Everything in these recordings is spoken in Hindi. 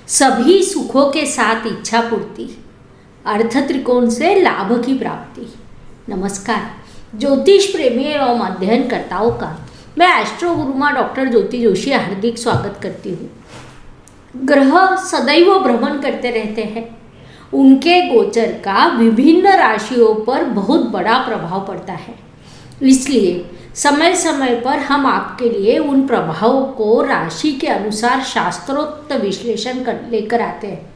सभी सुखों के साथ इच्छा पूर्ति, अर्थ त्रिकोण से लाभ की प्राप्ति। नमस्कार ज्योतिष प्रेमी एवं अध्ययनकर्ताओं का मैं एस्ट्रो गुरुमा डॉक्टर ज्योति जोशी हार्दिक स्वागत करती हूँ। ग्रह सदैव भ्रमण करते रहते हैं। उनके गोचर का विभिन्न राशियों पर बहुत बड़ा प्रभाव पड़ता है। इसलिए समय समय पर हम आपके लिए उन प्रभावों को राशि के अनुसार शास्त्रोक्त विश्लेषण लेकर आते हैं।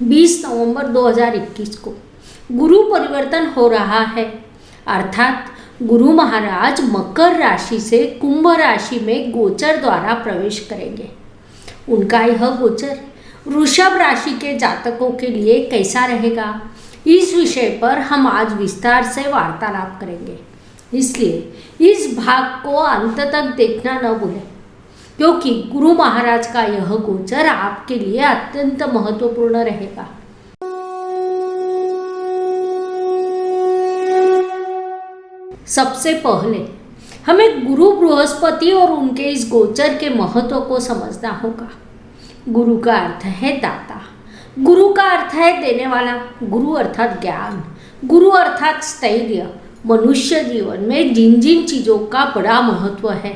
20 नवंबर 2021 को गुरु परिवर्तन हो रहा है, अर्थात गुरु महाराज मकर राशि से कुंभ राशि में गोचर द्वारा प्रवेश करेंगे। उनका यह गोचर वृषभ राशि के जातकों के लिए कैसा रहेगा, इस विषय पर हम आज विस्तार से वार्तालाप करेंगे। इसलिए इस भाग को अंत तक देखना न भूलें, क्योंकि गुरु महाराज का यह गोचर आपके लिए अत्यंत महत्वपूर्ण रहेगा। सबसे पहले हमें गुरु बृहस्पति और उनके इस गोचर के महत्व को समझना होगा। गुरु का अर्थ है दाता, गुरु का अर्थ है देने वाला, गुरु अर्थात ज्ञान, गुरु अर्थात स्थैर्य। मनुष्य जीवन में जिन जिन चीज़ों का बड़ा महत्व है,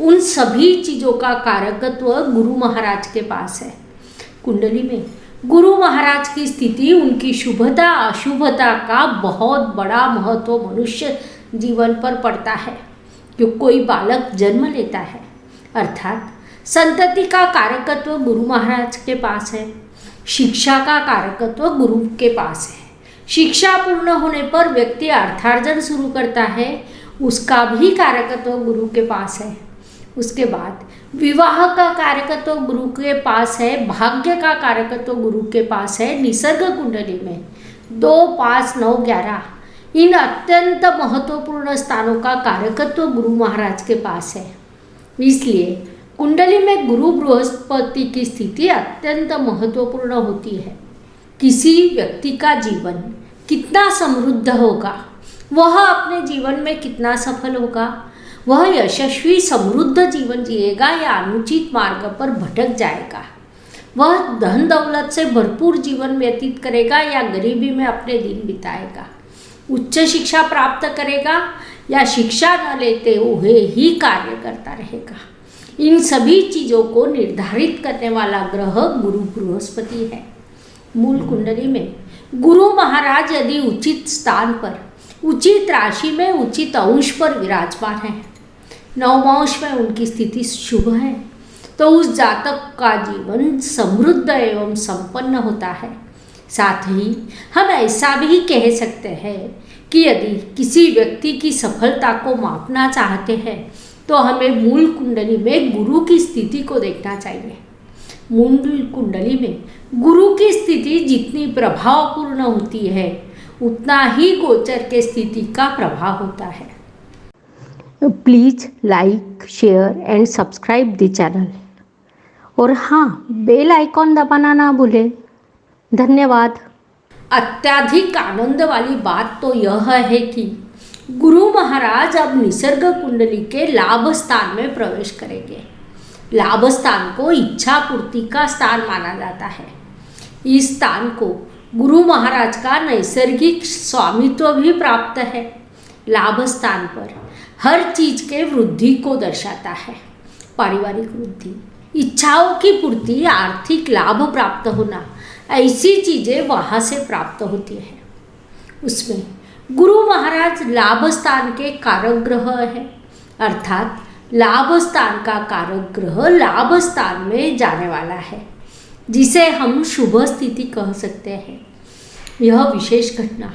उन सभी चीज़ों का कारकत्व गुरु महाराज के पास है। कुंडली में गुरु महाराज की स्थिति उनकी शुभता अशुभता का बहुत बड़ा महत्व मनुष्य जीवन पर पड़ता है। जो कोई बालक जन्म लेता है, अर्थात संतति का कारकत्व गुरु महाराज के पास है। शिक्षा का कारकत्व गुरु के पास है। शिक्षा पूर्ण होने पर व्यक्ति अर्थार्जन शुरू करता है, उसका भी कारकत्व गुरु के पास है। उसके बाद विवाह का कारकत्व गुरु के पास है, भाग्य का कारकत्व गुरु के पास है। निसर्ग कुंडली में 2, 5, 9, 11 इन अत्यंत महत्वपूर्ण स्थानों का कारकत्व गुरु महाराज के पास है। इसलिए कुंडली में गुरु बृहस्पति की स्थिति अत्यंत महत्वपूर्ण होती है। किसी व्यक्ति का जीवन कितना समृद्ध होगा, वह अपने जीवन में कितना सफल होगा, वह यशस्वी समृद्ध जीवन जिएगा या अनुचित मार्ग पर भटक जाएगा, वह धन दौलत से भरपूर जीवन व्यतीत करेगा या गरीबी में अपने दिन बिताएगा, उच्च शिक्षा प्राप्त करेगा या शिक्षा न लेते हुए ही कार्य करता रहेगा। इन सभी चीज़ों को निर्धारित करने वाला ग्रह गुरु बृहस्पति है। मूल कुंडली में गुरु महाराज यदि उचित स्थान पर, उचित राशि में, उचित अंश पर विराजमान है, नवमांश में उनकी स्थिति शुभ है, तो उस जातक का जीवन समृद्ध एवं संपन्न होता है। साथ ही हम ऐसा भी कह सकते हैं कि यदि किसी व्यक्ति की सफलता को मापना चाहते हैं तो हमें मूल कुंडली में गुरु की स्थिति को देखना चाहिए। मूल कुंडली में गुरु की स्थिति जितनी प्रभावपूर्ण होती है, उतना ही गोचर के स्थिति का प्रभाव होता है। Please like, share and subscribe the channel, और हाँ, बेल आइकॉन दबाना ना भूलें। धन्यवाद। अत्यधिक आनंद वाली बात तो यह है कि गुरु महाराज अब निसर्ग कुंडली के लाभ स्थान में प्रवेश करेंगे। लाभ स्थान को इच्छा पूर्ति का स्थान माना जाता है। इस स्थान को गुरु महाराज का नैसर्गिक स्वामित्व भी प्राप्त है। लाभ स्थान पर हर चीज के वृद्धि को दर्शाता है। पारिवारिक वृद्धि, इच्छाओं की पूर्ति, आर्थिक लाभ प्राप्त होना, ऐसी चीजें वहाँ से प्राप्त होती है। उसमें गुरु महाराज लाभ स्थान के कारक ग्रह है, अर्थात लाभ स्थान का कारक ग्रह लाभ स्थान में जाने वाला है, जिसे हम शुभ स्थिति कह सकते हैं। यह विशेष घटना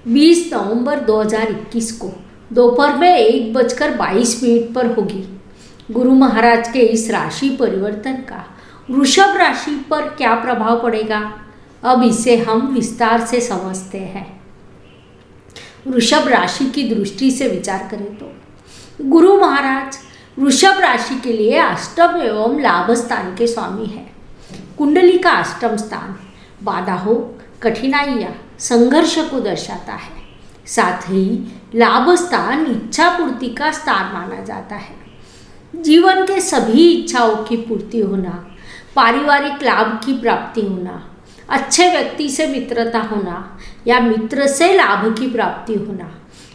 20 नवंबर 2021 को दोपहर में 1:22 पर होगी। गुरु महाराज के इस राशि परिवर्तन का वृषभ राशि पर क्या प्रभाव पड़ेगा, अब इसे हम विस्तार से समझते हैं। वृषभ राशि की दृष्टि से विचार करें तो गुरु महाराज वृषभ राशि के लिए अष्टम एवं लाभ स्थान के स्वामी है। कुंडली का अष्टम स्थान बाधाओं, कठिनाइयाँ, संघर्ष को दर्शाता है। साथ ही लाभ स्थान इच्छा पूर्ति का स्थान माना जाता है। जीवन के सभी इच्छाओं की पूर्ति होना, पारिवारिक लाभ की प्राप्ति होना, अच्छे व्यक्ति से मित्रता होना या मित्र से लाभ की प्राप्ति होना,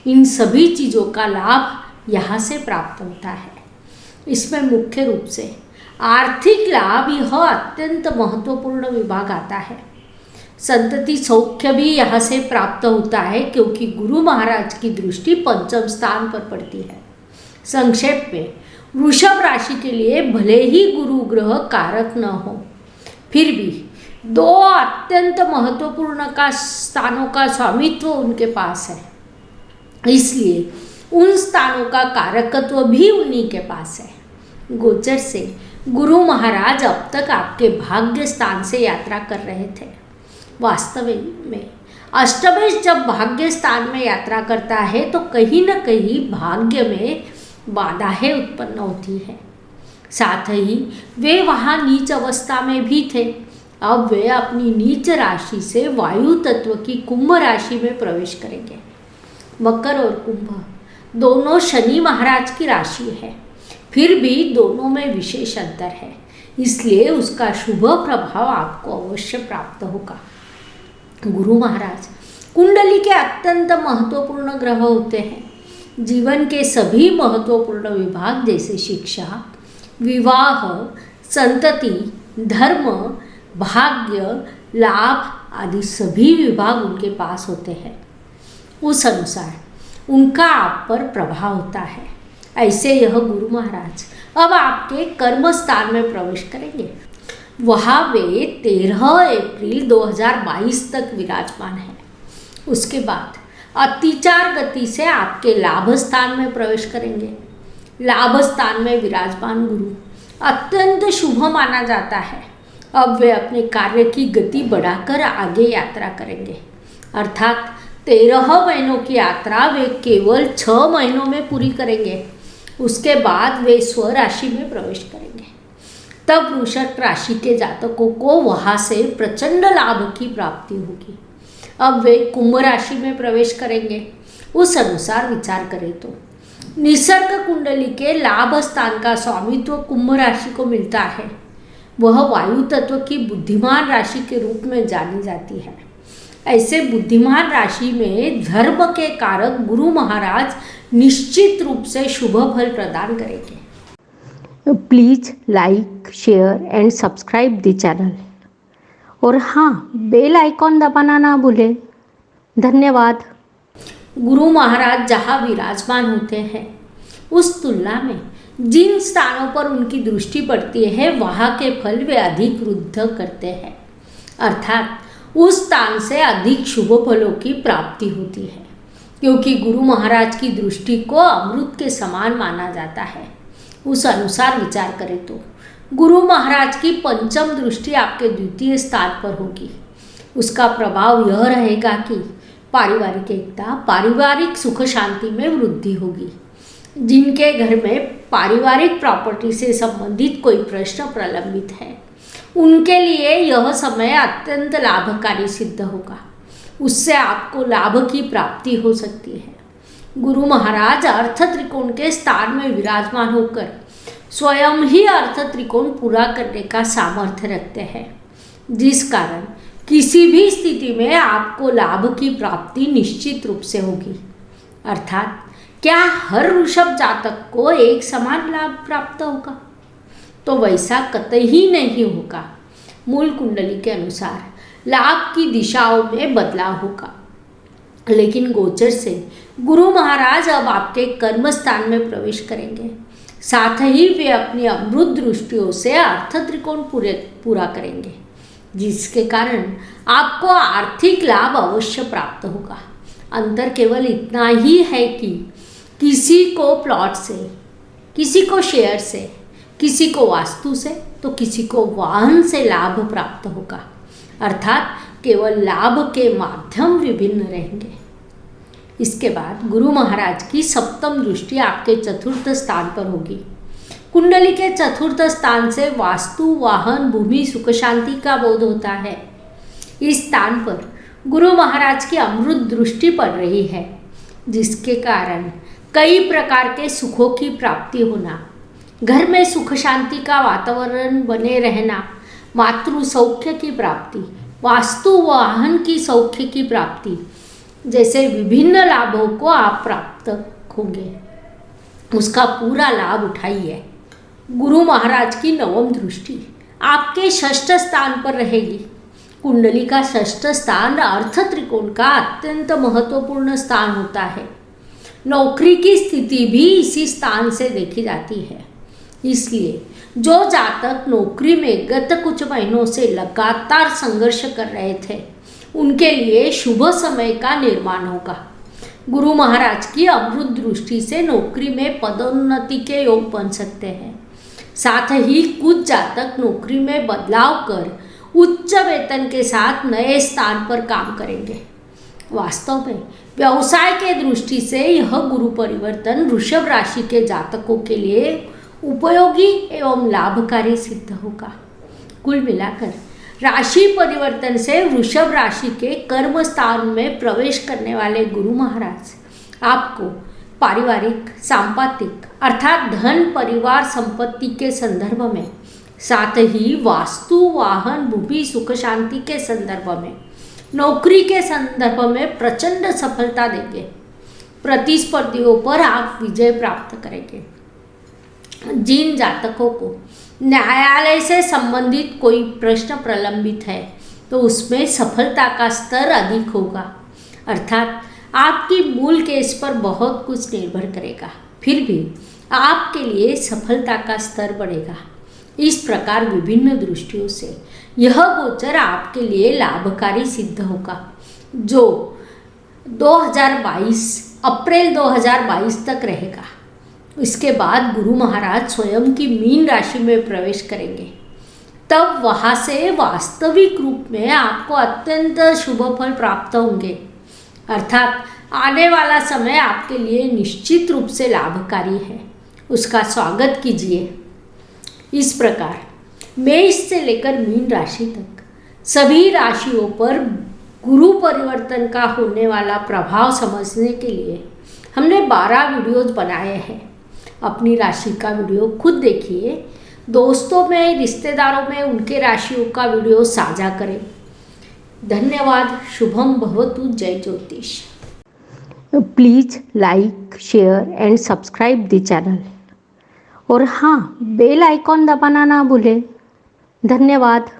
इन सभी चीज़ों का लाभ यहाँ से प्राप्त होता है। इसमें मुख्य रूप से आर्थिक लाभ यह अत्यंत महत्वपूर्ण विभाग आता है। संतति सौख्य भी यहाँ से प्राप्त होता है क्योंकि गुरु महाराज की दृष्टि पंचम स्थान पर पड़ती है। संक्षेप में वृषभ राशि के लिए भले ही गुरु ग्रह कारक न हो, फिर भी दो अत्यंत महत्वपूर्ण स्थानों का स्वामित्व उनके पास है, इसलिए उन स्थानों का कारकत्व भी उन्हीं के पास है। गोचर से गुरु महाराज अब तक आपके भाग्य स्थान से यात्रा कर रहे थे। वास्तव में अष्टमेश जब भाग्य स्थान में यात्रा करता है तो कहीं न कहीं भाग्य में बाधाएं उत्पन्न होती है। साथ ही वे वहाँ नीच अवस्था में भी थे। अब वे अपनी नीच राशि से वायु तत्व की कुंभ राशि में प्रवेश करेंगे। मकर और कुंभ दोनों शनि महाराज की राशि है, फिर भी दोनों में विशेष अंतर है, इसलिए उसका शुभ प्रभाव आपको अवश्य प्राप्त होगा। गुरु महाराज कुंडली के अत्यंत महत्वपूर्ण ग्रह होते हैं। जीवन के सभी महत्वपूर्ण विभाग जैसे शिक्षा, विवाह, संतति, धर्म, भाग्य, लाभ आदि सभी विभाग उनके पास होते हैं। उस अनुसार उनका आप पर प्रभाव होता है। ऐसे यह गुरु महाराज अब आपके कर्म स्थान में प्रवेश करेंगे। वहाँ वे 13 अप्रैल 2022 तक विराजमान हैं। उसके बाद अतिचार गति से आपके लाभ स्थान में प्रवेश करेंगे। लाभ स्थान में विराजमान गुरु अत्यंत शुभ माना जाता है। अब वे अपने कार्य की गति बढ़ाकर आगे यात्रा करेंगे, अर्थात 13 महीनों की यात्रा वे केवल 6 महीनों में पूरी करेंगे। उसके बाद वे स्वराशि में प्रवेश करेंगे। तब वृषभ राशि के जातकों को वहाँ से प्रचंड लाभ की प्राप्ति होगी। अब वे कुंभ राशि में प्रवेश करेंगे। उस अनुसार विचार करें तो निसर्ग कुंडली के लाभ स्थान का स्वामित्व कुंभ राशि को मिलता है। वह वायु तत्व की बुद्धिमान राशि के रूप में जानी जाती है। ऐसे बुद्धिमान राशि में धर्म के कारक गुरु महाराज निश्चित रूप से शुभ फल प्रदान करेंगे। Please like, share and subscribe the channel और हाँ, बेल आइकॉन दबाना ना भूलें। धन्यवाद। गुरु महाराज जहाँ विराजमान होते हैं उस तुलना में जिन स्थानों पर उनकी दृष्टि पड़ती है वहाँ के फल वे अधिक वृद्ध करते हैं, अर्थात उस स्थान से अधिक शुभ फलों की प्राप्ति होती है, क्योंकि गुरु महाराज की दृष्टि को अमृत के समान माना जाता है। उस अनुसार विचार करें तो गुरु महाराज की पंचम दृष्टि आपके द्वितीय स्थान पर होगी। उसका प्रभाव यह रहेगा कि पारिवारिक एकता, पारिवारिक सुख शांति में वृद्धि होगी। जिनके घर में पारिवारिक प्रॉपर्टी से संबंधित कोई प्रश्न प्रलंबित है उनके लिए यह समय अत्यंत लाभकारी सिद्ध होगा। उससे आपको लाभ की प्राप्ति हो सकती है। गुरु महाराज अर्थ त्रिकोण के स्थान में विराजमान होकर स्वयं ही अर्थ त्रिकोण पूरा करने का सामर्थ्य रखते हैं, जिस कारण किसी भी स्थिति में आपको लाभ की प्राप्ति निश्चित रूप से होगी। अर्थात क्या हर वृषभ जातक को एक समान लाभ प्राप्त होगा? तो वैसा कतई नहीं होगा। मूल कुंडली के अनुसार लाभ की दिशाओं में बदलाव होगा, लेकिन गोचर से गुरु महाराज अब आपके कर्म स्थान में प्रवेश करेंगे। साथ ही वे अपनी अमृत दृष्टियों से अर्थ त्रिकोण पूरा करेंगे, जिसके कारण आपको आर्थिक लाभ अवश्य प्राप्त होगा। अंतर केवल इतना ही है कि किसी को प्लॉट से, किसी को शेयर से, किसी को वास्तु से तो किसी को वाहन से लाभ प्राप्त होगा, अर्थात केवल लाभ के माध्यम विभिन्न रहेंगे। इसके बाद गुरु महाराज की सप्तम दृष्टि आपके चतुर्थ स्थान पर होगी। कुंडली के चतुर्थ स्थान से वास्तु, वाहन, भूमि, सुख शांति का बोध होता है। इस स्थान पर गुरु महाराज की अमृत दृष्टि पड़ रही है, जिसके कारण कई प्रकार के सुखों की प्राप्ति होना, घर में सुख शांति का वातावरण बने रहना, मातृ सौख्य की प्राप्ति, वास्तु वाहन की सौख्य की प्राप्ति जैसे विभिन्न लाभों को आप प्राप्त होंगे। उसका पूरा लाभ उठाइए। गुरु महाराज की नवम दृष्टि आपके षष्ठ स्थान पर रहेगी। कुंडली का षष्ठ स्थान अर्थ त्रिकोण का अत्यंत महत्वपूर्ण स्थान होता है। नौकरी की स्थिति भी इसी स्थान से देखी जाती है। इसलिए जो जातक नौकरी में गत कुछ महीनों से लगातार संघर्ष कर रहे थे, उनके लिए शुभ समय का निर्माण होगा। गुरु महाराज की अमृत दृष्टि से नौकरी में पदोन्नति के योग बन सकते हैं। साथ ही कुछ जातक नौकरी में बदलाव कर उच्च वेतन के साथ नए स्थान पर काम करेंगे। वास्तव में व्यवसाय के दृष्टि से यह गुरु परिवर्तन वृषभ राशि के जातकों के लिए उपयोगी एवं लाभकारी सिद्ध होगा। कुल मिलाकर राशि परिवर्तन से वृषभ राशि के कर्म स्थान में प्रवेश करने वाले गुरु महाराज आपको पारिवारिक, सांपत्तिक अर्थात धन, परिवार, संपत्ति के संदर्भ में, साथ ही वास्तु, वाहन, भूमि, सुख शांति के संदर्भ में, नौकरी के संदर्भ में प्रचंड सफलता देंगे। प्रतिस्पर्धियों पर आप विजय प्राप्त करेंगे। जिन जातकों को न्यायालय से संबंधित कोई प्रश्न प्रलंबित है तो उसमें सफलता का स्तर अधिक होगा, अर्थात आपकी मूल केस पर बहुत कुछ निर्भर करेगा, फिर भी आपके लिए सफलता का स्तर बढ़ेगा। इस प्रकार विभिन्न दृष्टियों से यह गोचर आपके लिए लाभकारी सिद्ध होगा, जो अप्रैल 2022 तक रहेगा। इसके बाद गुरु महाराज स्वयं की मीन राशि में प्रवेश करेंगे। तब वहाँ से वास्तविक रूप में आपको अत्यंत शुभ फल प्राप्त होंगे, अर्थात आने वाला समय आपके लिए निश्चित रूप से लाभकारी है। उसका स्वागत कीजिए। इस प्रकार मेष से लेकर मीन राशि तक सभी राशियों पर गुरु परिवर्तन का होने वाला प्रभाव समझने के लिए हमने 12 वीडियोज बनाए हैं। अपनी राशि का वीडियो खुद देखिए, दोस्तों में, रिश्तेदारों में उनके राशियों का वीडियो साझा करें। धन्यवाद। शुभम भवतु। जय ज्योतिष। Please like, share and subscribe the channel. और हाँ, बेल आइकॉन दबाना ना भूलें। धन्यवाद।